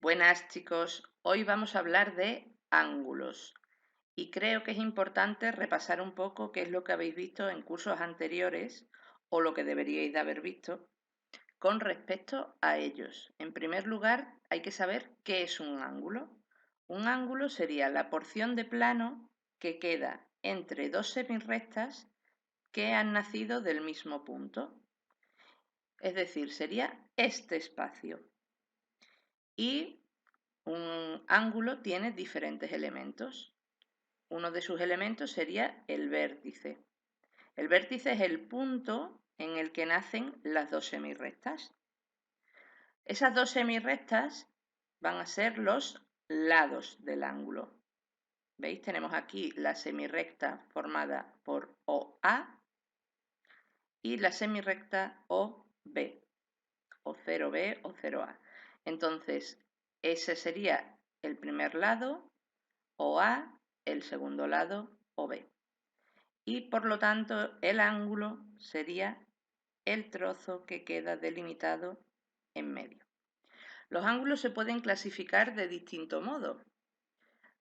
Buenas chicos, hoy vamos a hablar de ángulos y creo que es importante repasar un poco qué es lo que habéis visto en cursos anteriores o lo que deberíais de haber visto con respecto a ellos. En primer lugar, hay que saber qué es un ángulo. Un ángulo sería la porción de plano que queda entre dos semirrectas que han nacido del mismo punto. Es decir, sería este espacio. Y un ángulo tiene diferentes elementos. Uno de sus elementos sería el vértice. El vértice es el punto en el que nacen las dos semirrectas. Esas dos semirrectas van a ser los lados del ángulo. ¿Veis? Tenemos aquí la semirrecta formada por OA y la semirrecta OB, o 0B o 0A. Entonces, ese sería el primer lado, OA, el segundo lado, OB. Y por lo tanto, el ángulo sería el trozo que queda delimitado en medio. Los ángulos se pueden clasificar de distinto modo.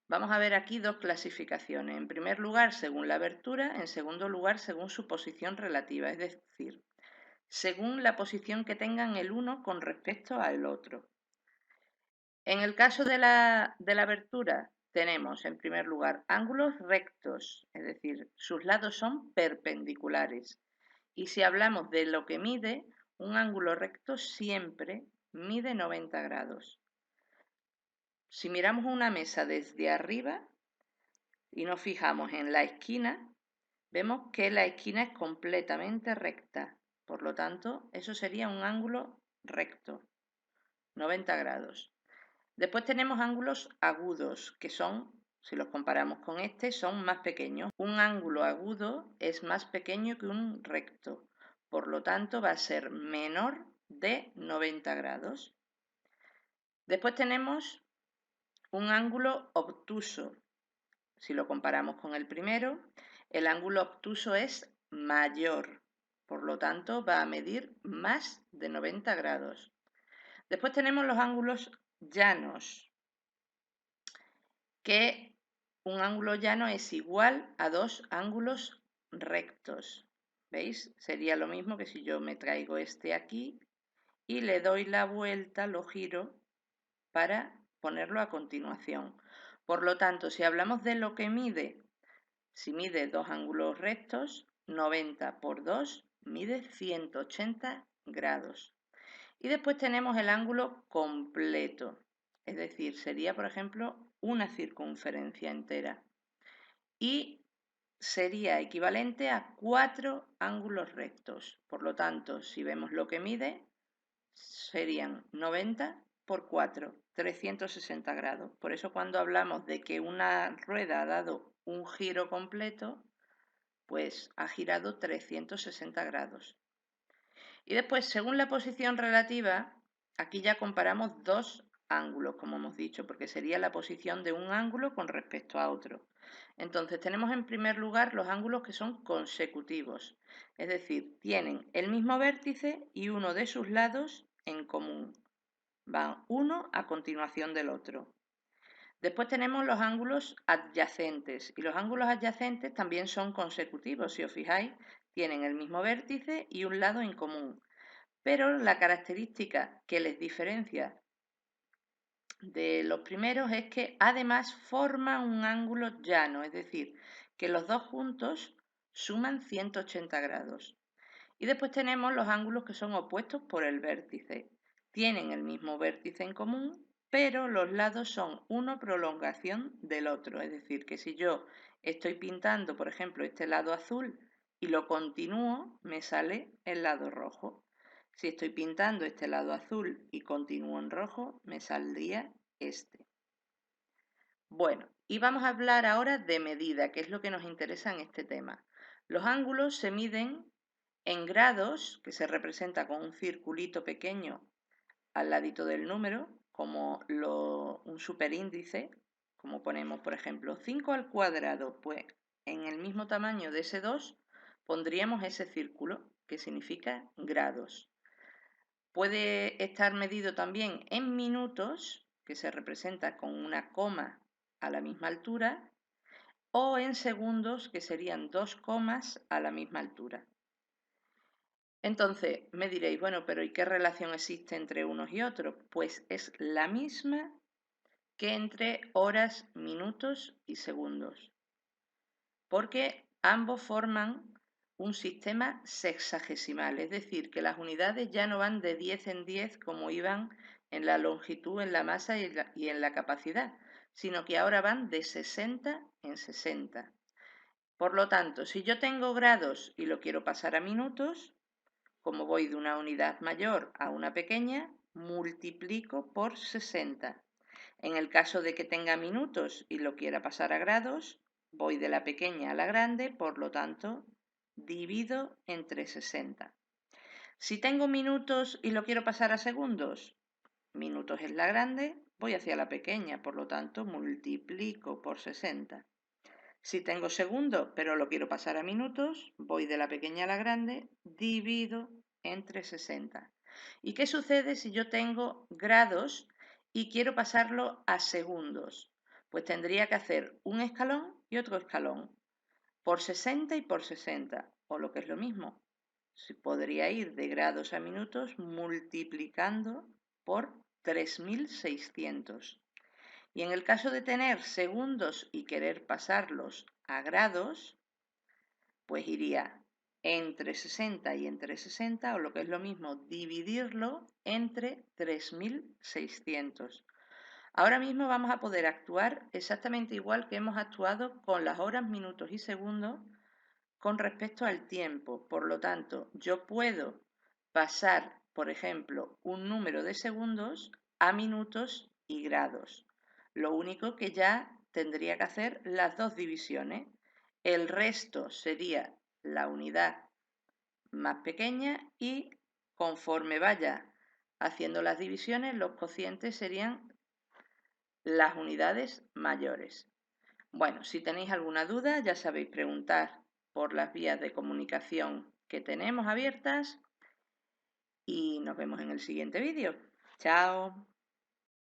Vamos a ver aquí dos clasificaciones. En primer lugar, según la abertura, en segundo lugar, según su posición relativa, es decir, según la posición que tengan el uno con respecto al otro. En el caso de la abertura, tenemos en primer lugar ángulos rectos, es decir, sus lados son perpendiculares. Y si hablamos de lo que mide, un ángulo recto siempre mide 90 grados. Si miramos una mesa desde arriba y nos fijamos en la esquina, vemos que la esquina es completamente recta. Por lo tanto, eso sería un ángulo recto, 90 grados. Después tenemos ángulos agudos, que son, si los comparamos con este, son más pequeños. Un ángulo agudo es más pequeño que un recto, por lo tanto va a ser menor de 90 grados. Después tenemos un ángulo obtuso. Si lo comparamos con el primero, el ángulo obtuso es mayor, por lo tanto va a medir más de 90 grados. Después tenemos los ángulos llanos, que un ángulo llano es igual a dos ángulos rectos. ¿Veis? Sería lo mismo que si yo me traigo este aquí y le doy la vuelta, lo giro para ponerlo a continuación. Por lo tanto, si hablamos de lo que mide, si mide dos ángulos rectos, 90 por 2 mide 180 grados. Y después tenemos el ángulo completo, es decir, sería, por ejemplo, una circunferencia entera. Y sería equivalente a 4 ángulos rectos. Por lo tanto, si vemos lo que mide, serían 90 por 4, 360 grados. Por eso cuando hablamos de que una rueda ha dado un giro completo, pues ha girado 360 grados. Y después, según la posición relativa, aquí ya comparamos dos ángulos, como hemos dicho, porque sería la posición de un ángulo con respecto a otro. Entonces, tenemos en primer lugar los ángulos que son consecutivos, es decir, tienen el mismo vértice y uno de sus lados en común. Van uno a continuación del otro. Después tenemos los ángulos adyacentes y los ángulos adyacentes también son consecutivos, si os fijáis, tienen el mismo vértice y un lado en común. Pero la característica que les diferencia de los primeros es que además forman un ángulo llano, es decir, que los dos juntos suman 180 grados. Y después tenemos los ángulos que son opuestos por el vértice. Tienen el mismo vértice en común, pero los lados son una prolongación del otro. Es decir, que si yo estoy pintando, por ejemplo, este lado azul y lo continúo, me sale el lado rojo. Si estoy pintando este lado azul y continúo en rojo, me saldría este. Bueno, y vamos a hablar ahora de medida, que es lo que nos interesa en este tema. Los ángulos se miden en grados, que se representa con un circulito pequeño al ladito del número, como un superíndice, como ponemos, por ejemplo, 5 al cuadrado, pues en el mismo tamaño de ese 2 pondríamos ese círculo, que significa grados. Puede estar medido también en minutos, que se representa con una coma a la misma altura, o en segundos, que serían 2 comas a la misma altura. Entonces me diréis, bueno, pero ¿y qué relación existe entre unos y otros? Pues es la misma que entre horas, minutos y segundos, porque ambos forman un sistema sexagesimal, es decir, que las unidades ya no van de 10 en 10 como iban en la longitud, en la masa y en la capacidad, sino que ahora van de 60 en 60. Por lo tanto, si yo tengo grados y lo quiero pasar a minutos, como voy de una unidad mayor a una pequeña, multiplico por 60. En el caso de que tenga minutos y lo quiera pasar a grados, voy de la pequeña a la grande, por lo tanto, divido entre 60. Si tengo minutos y lo quiero pasar a segundos, minutos es la grande, voy hacia la pequeña, por lo tanto, multiplico por 60. Si tengo segundos, pero lo quiero pasar a minutos, voy de la pequeña a la grande, divido entre 60. ¿Y qué sucede si yo tengo grados y quiero pasarlo a segundos? Pues tendría que hacer un escalón y otro escalón, por 60 y por 60, o lo que es lo mismo, podría ir de grados a minutos multiplicando por 3600. Y en el caso de tener segundos y querer pasarlos a grados, pues iría entre 60 y entre 60, o lo que es lo mismo, dividirlo entre 3600. Ahora mismo vamos a poder actuar exactamente igual que hemos actuado con las horas, minutos y segundos con respecto al tiempo. Por lo tanto, yo puedo pasar, por ejemplo, un número de segundos a minutos y grados. Lo único que ya tendría que hacer las dos divisiones. El resto sería la unidad más pequeña y conforme vaya haciendo las divisiones, los cocientes serían las unidades mayores. Bueno, si tenéis alguna duda, ya sabéis preguntar por las vías de comunicación que tenemos abiertas y nos vemos en el siguiente vídeo. ¡Chao!